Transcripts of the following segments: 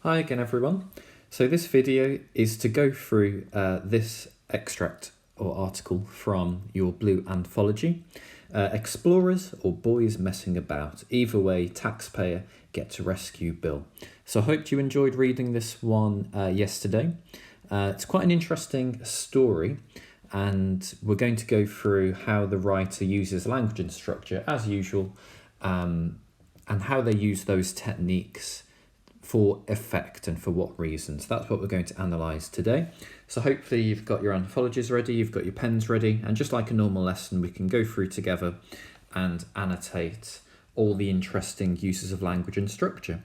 Hi again everyone. So this video is to go through this extract or article from your blue anthology. Explorers or boys messing about. Either way, taxpayer gets a rescue bill. So I hope you enjoyed reading this one yesterday. It's quite an interesting story, and we're going to go through how the writer uses language and structure as usual, and how they use those techniques for effect and for what reasons. That's what we're going to analyse today. So hopefully you've got your anthologies ready, you've got your pens ready, and just like a normal lesson, we can go through together and annotate all the interesting uses of language and structure.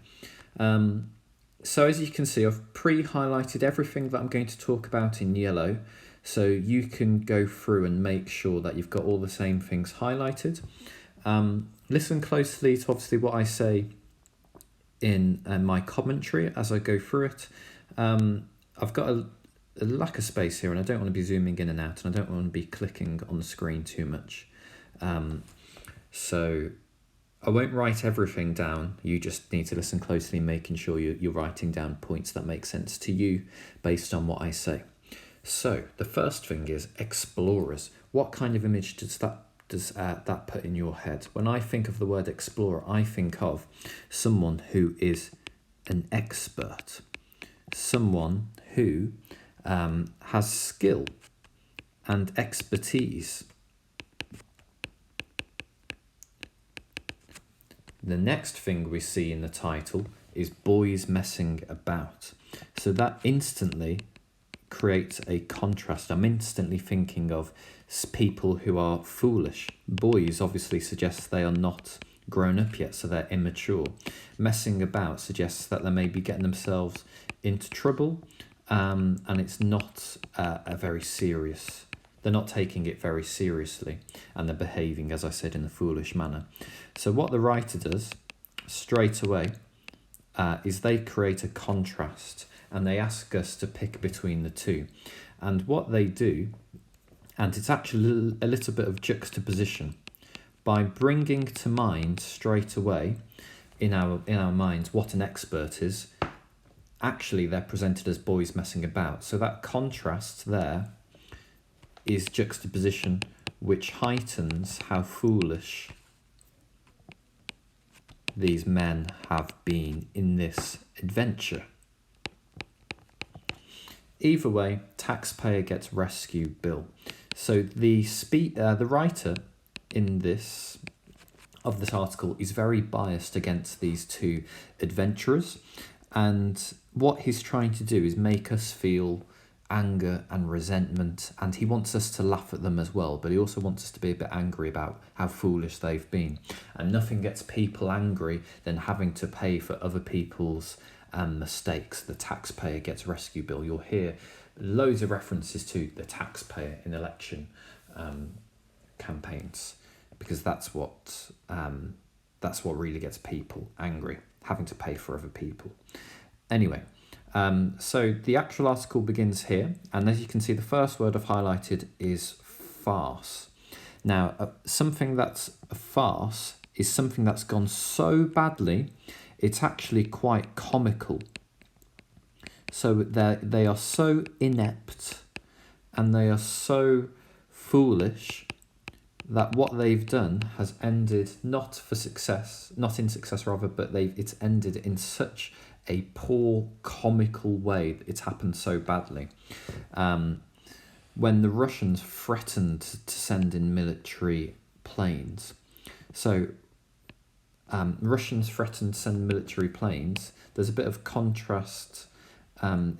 So as you can see, I've pre-highlighted everything that I'm going to talk about in yellow, so you can go through and make sure that you've got all the same things highlighted. Listen closely to obviously what I say in my commentary as I go through it. I've got a lack of space here, and I don't want to be zooming in and out, and I don't want to be clicking on the screen too much. So I won't write everything down. You just need to listen closely, making sure you're writing down points that make sense to you based on what I say. So the first thing is explorers. What kind of image does that put in your head? When I think of the word explorer, I think of someone who is an expert, someone who has skill and expertise. The next thing we see in the title is boys messing about. So that instantly creates a contrast. I'm instantly thinking of people who are foolish. Boys obviously suggests they are not grown up yet, so they're immature. Messing about suggests that they may be getting themselves into trouble, and it's not a very serious. They're not taking it very seriously, and they're behaving, as I said, in a foolish manner. So what the writer does straight away is they create a contrast, and they ask us to pick between the two. And what they do, and it's actually a little bit of juxtaposition, by bringing to mind straight away in our minds what an expert is. Actually, they're presented as boys messing about. So that contrast there is juxtaposition, which heightens how foolish these men have been in this adventure. Either way, taxpayer gets rescue bill. So the writer in this article is very biased against these two adventurers, and what he's trying to do is make us feel anger and resentment, and he wants us to laugh at them as well, but he also wants us to be a bit angry about how foolish they've been. And nothing gets people angry than having to pay for other people's mistakes. The taxpayer gets rescue bill. You'll hear loads of references to the taxpayer in election campaigns, because that's what really gets people angry, having to pay for other people. Anyway, so the actual article begins here, and as you can see, the first word I've highlighted is farce. Now, something that's a farce is something that's gone so badly, it's actually quite comical. So they are so inept and they are so foolish that what they've done has ended not in success, but it's ended in such a poor comical way that it's happened so badly. When the Russians threatened to send in military planes, so Russians threatened to send military planes. There's a bit of contrast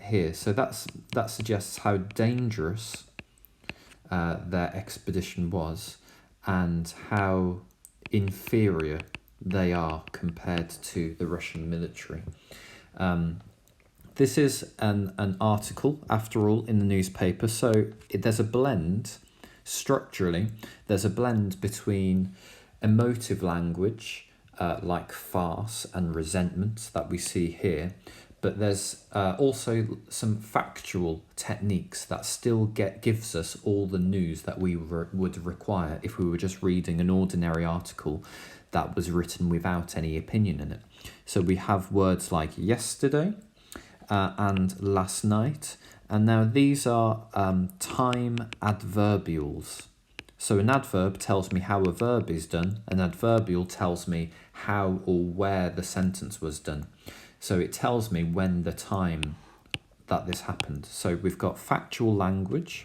here. So that suggests how dangerous their expedition was and how inferior they are compared to the Russian military. This is an article, after all, in the newspaper, so there's a blend, structurally, there's a blend between emotive language, like farce and resentment that we see here, but there's also some factual techniques that still gives us all the news that we would require if we were just reading an ordinary article that was written without any opinion in it. So we have words like yesterday, and last night. And now these are time adverbials. So an adverb tells me how a verb is done. An adverbial tells me how or where the sentence was done. So it tells me when the time that this happened. So we've got factual language.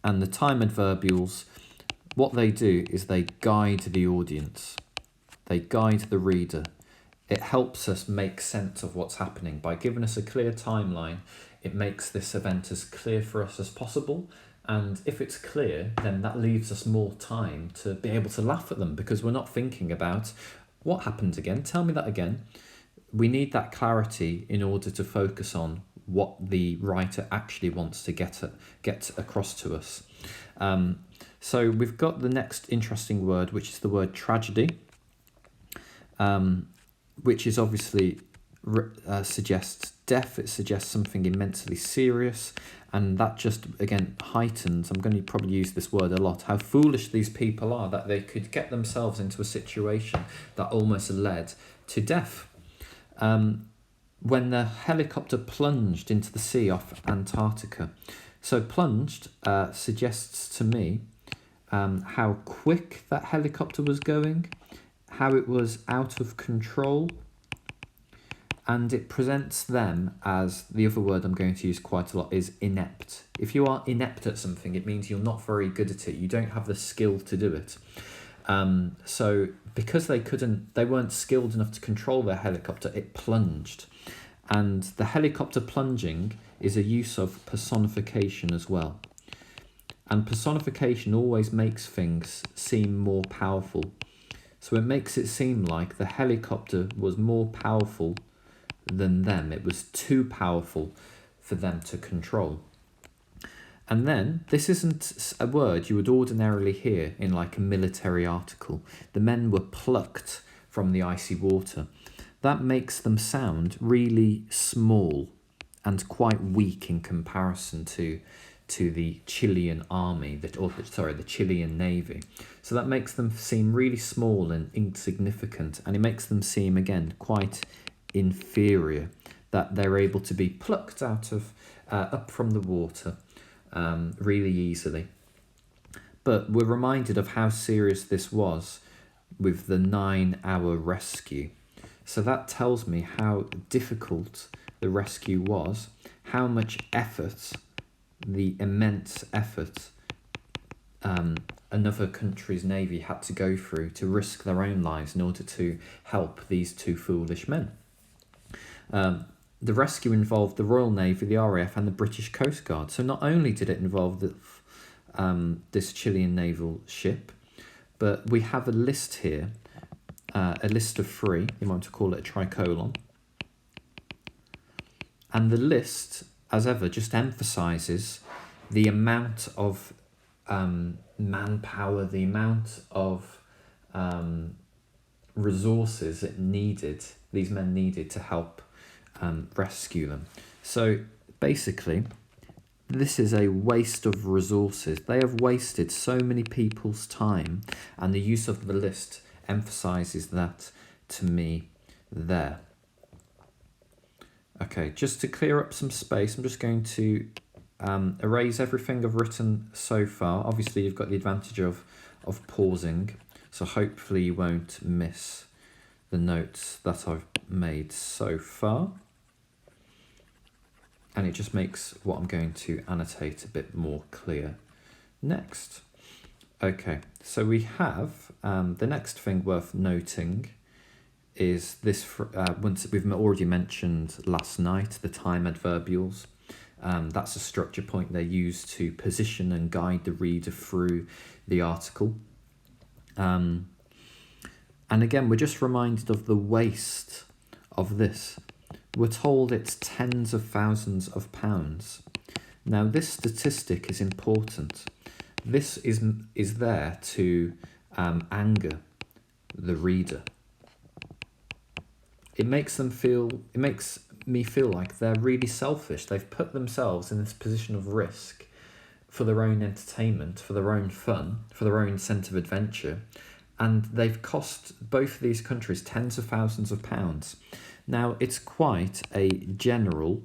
And the time adverbials, what they do is they guide the audience. They guide the reader. It helps us make sense of what's happening. By giving us a clear timeline, it makes this event as clear for us as possible. And if it's clear, then that leaves us more time to be able to laugh at them, because we're not thinking about what happened again. Tell me that again. We need that clarity in order to focus on what the writer actually wants to get across to us. So we've got the next interesting word, which is the word tragedy, which is obviously suggests death. It suggests something immensely serious, and that just again heightens, I'm going to probably use this word a lot, how foolish these people are, that they could get themselves into a situation that almost led to death. When the helicopter plunged into the sea off Antarctica. So plunged suggests to me how quick that helicopter was going, how it was out of control, and it presents them as, the other word I'm going to use quite a lot is inept. If you are inept at something, it means you're not very good at it. You don't have the skill to do it. So because they weren't skilled enough to control their helicopter, it plunged. And the helicopter plunging is a use of personification as well. And personification always makes things seem more powerful. So it makes it seem like the helicopter was more powerful than them. It was too powerful for them to control. And then, this isn't a word you would ordinarily hear in like a military article. The men were plucked from the icy water. That makes them sound really small and quite weak in comparison to the Chilean army, the Chilean navy. So that makes them seem really small and insignificant, and it makes them seem, again, quite inferior, that they're able to be plucked out of up from the water really easily. But we're reminded of how serious this was with the 9-hour rescue. So that tells me how difficult the rescue was, how much effort, the immense effort another country's navy had to go through to risk their own lives in order to help these two foolish men. The rescue involved the Royal Navy, the RAF, and the British Coast Guard. So not only did it involve this Chilean naval ship, but we have a list here, a list of 3, you might want to call it a tricolon. And the list, as ever, just emphasises the amount of manpower, the amount of resources these men needed to help rescue them. So basically, this is a waste of resources. They have wasted so many people's time, and the use of the list emphasises that to me there. Okay, just to clear up some space, I'm just going to erase everything I've written so far. Obviously, you've got the advantage of pausing, so hopefully you won't miss the notes that I've made so far. And it just makes what I'm going to annotate a bit more clear next. Okay, so we have the next thing worth noting is this, once we've already mentioned last night, the time adverbials. That's a structure point they use to position and guide the reader through the article. And again, we're just reminded of the waste of this. We're told it's tens of thousands of pounds. Now, this statistic is important. This is there to anger the reader. It makes me feel like they're really selfish. They've put themselves in this position of risk for their own entertainment, for their own fun, for their own sense of adventure, and they've cost both of these countries tens of thousands of pounds. Now, it's quite a general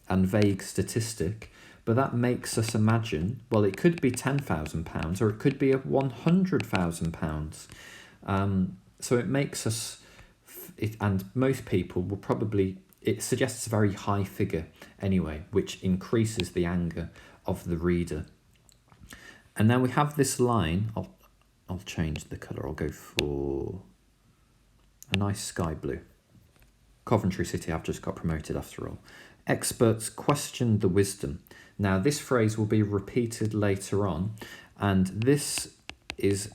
and vague statistic, but that makes us imagine, well, it could be £10,000 or it could be £100,000. So it makes us, and most people will probably, it suggests a very high figure anyway, which increases the anger of the reader. And then we have this line, I'll change the colour, I'll go for a nice sky blue. Coventry City have just got promoted after all. Experts question the wisdom. Now, this phrase will be repeated later on, and this is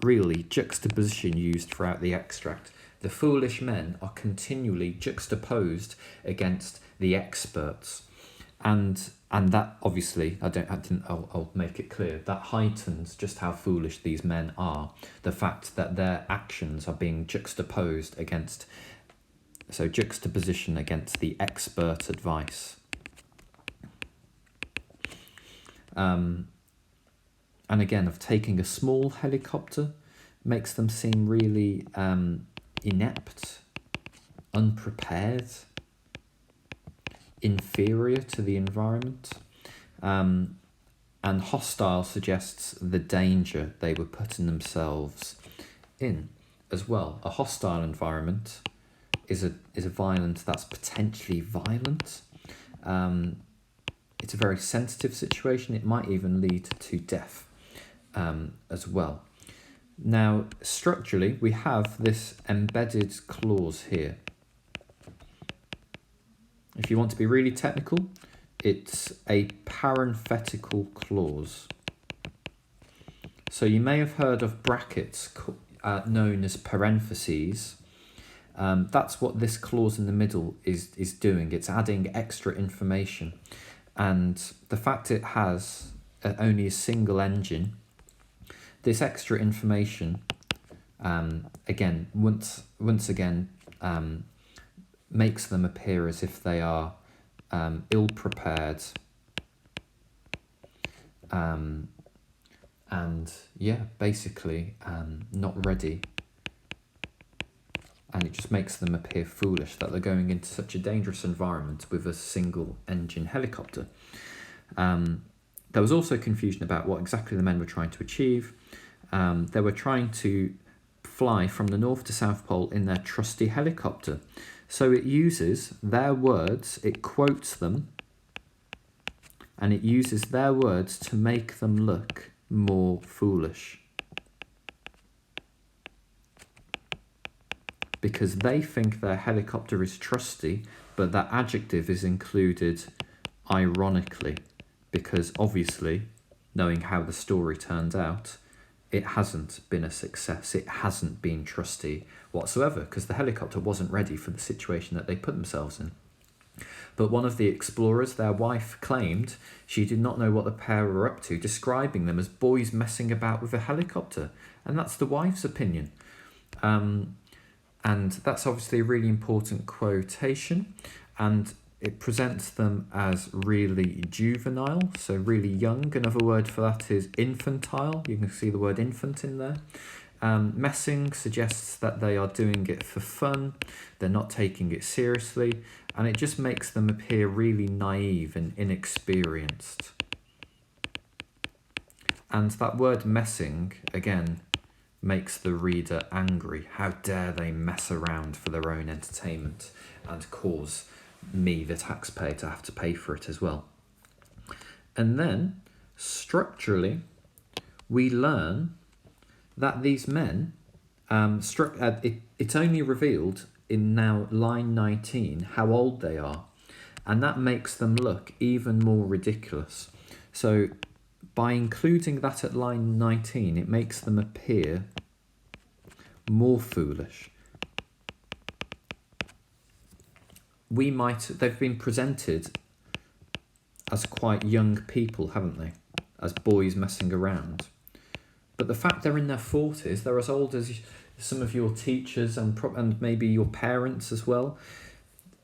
really juxtaposition used throughout the extract. The foolish men are continually juxtaposed against the experts, and that obviously I'll make it clear that heightens just how foolish these men are. The fact that their actions are being juxtaposed against. So juxtaposition against the expert advice. And again, of taking a small helicopter makes them seem really inept, unprepared, inferior to the environment. And hostile suggests the danger they were putting themselves in as well. A hostile environment is a violence that's potentially violent. It's a very sensitive situation. It might even lead to death as well. Now, structurally, we have this embedded clause here. If you want to be really technical, it's a parenthetical clause. So you may have heard of brackets known as parentheses. That's what this clause in the middle is doing. It's adding extra information. And the fact it has only a single engine, this extra information, again, once again, makes them appear as if they are ill-prepared, and basically not ready. And it just makes them appear foolish that they're going into such a dangerous environment with a single engine helicopter. There was also confusion about what exactly the men were trying to achieve. They were trying to fly from the North to South Pole in their trusty helicopter. So it uses their words, it quotes them, and it uses their words to make them look more foolish. Because they think their helicopter is trusty, but that adjective is included ironically, because obviously, knowing how the story turned out, it hasn't been a success. It hasn't been trusty whatsoever, because the helicopter wasn't ready for the situation that they put themselves in. But one of the explorers, their wife, claimed she did not know what the pair were up to, describing them as boys messing about with a helicopter. And that's the wife's opinion. And that's obviously a really important quotation, and it presents them as really juvenile, so really young. Another word for that is infantile. You can see the word infant in there. Messing suggests that they are doing it for fun, they're not taking it seriously, and it just makes them appear really naive and inexperienced. And that word messing, again, makes the reader angry. How dare they mess around for their own entertainment and cause me, the taxpayer, to have to pay for it as well. And then, structurally, we learn that these men, it's only revealed in now line 19 how old they are, and that makes them look even more ridiculous. So by including that at line 19, it makes them appear more foolish. They've been presented as quite young people, haven't they? As boys messing around. But the fact they're in their 40s, they're as old as some of your teachers and maybe your parents as well.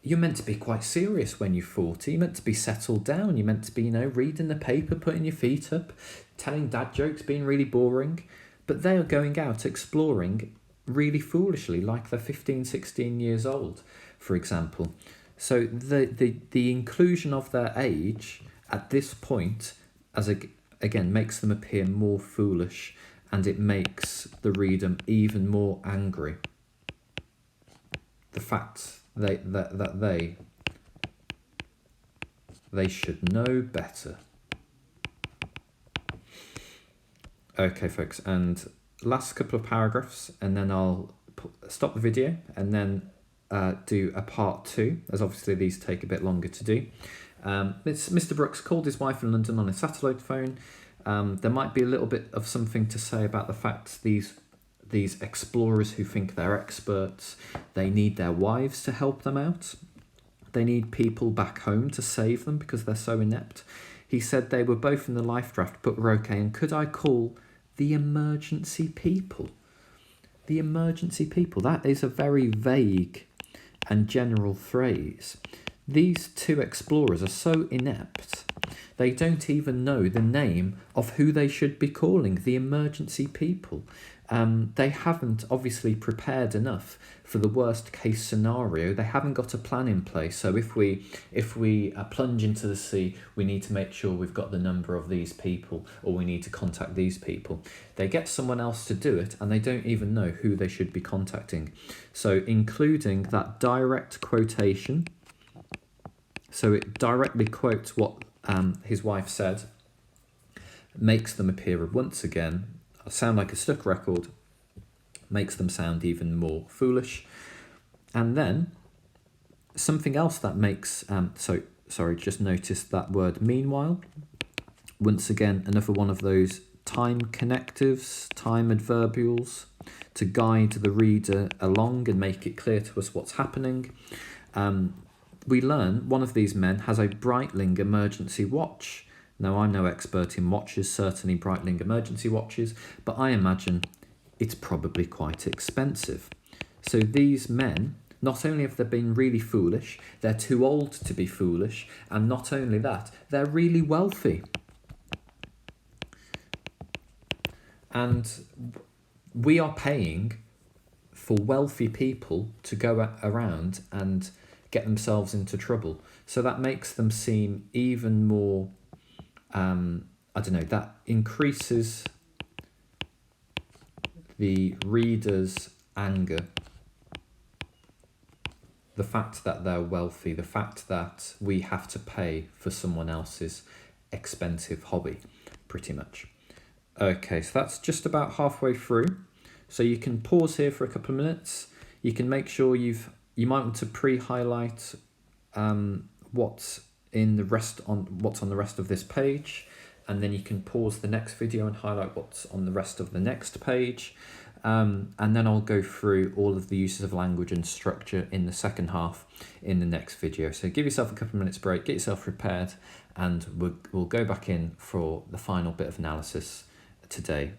You're meant to be quite serious when you're 40. You're meant to be settled down. You're meant to be, reading the paper, putting your feet up, telling dad jokes, being really boring. but they are going out exploring really foolishly, like they're 15, 16 years old, for example. So the inclusion of their age at this point, again, makes them appear more foolish, and it makes the reader even more angry. The fact that they should know better. Okay, folks, and last couple of paragraphs, and then I'll stop the video and then do a part 2, as obviously these take a bit longer to do. Mr. Brooks called his wife in London on a satellite phone. There might be a little bit of something to say about the fact these explorers who think they're experts, they need their wives to help them out. They need people back home to save them because they're so inept. He said they were both in the life raft but were okay, and could I call the emergency people? The emergency people, that is a very vague and general phrase. These two explorers are so inept, they don't even know the name of who they should be calling the emergency people. They haven't obviously prepared enough for the worst case scenario. They haven't got a plan in place. So if we plunge into the sea, we need to make sure we've got the number of these people, or we need to contact these people. They get someone else to do it, and they don't even know who they should be contacting. So including that direct quotation, so it directly quotes what his wife said, makes them appear once again, sound like a stuck record, makes them sound even more foolish. And then something else that makes, just notice that word meanwhile. Once again, another one of those time connectives, time adverbials, to guide the reader along and make it clear to us what's happening. We learn one of these men has a Breitling emergency watch. Now, I'm no expert in watches, certainly Breitling emergency watches, but I imagine it's probably quite expensive. So these men, not only have they been really foolish, they're too old to be foolish, and not only that, they're really wealthy. And we are paying for wealthy people to go around and get themselves into trouble. So that makes them seem even more, that increases the reader's anger. The fact that they're wealthy, the fact that we have to pay for someone else's expensive hobby, pretty much. Okay, so that's just about halfway through. So you can pause here for a couple of minutes. You can make sure you might want to pre-highlight what's on the rest of this page, and then you can pause the next video and highlight what's on the rest of the next page. And then I'll go through all of the uses of language and structure in the second half in the next video. So give yourself a couple of minutes break, get yourself prepared, and we'll go back in for the final bit of analysis today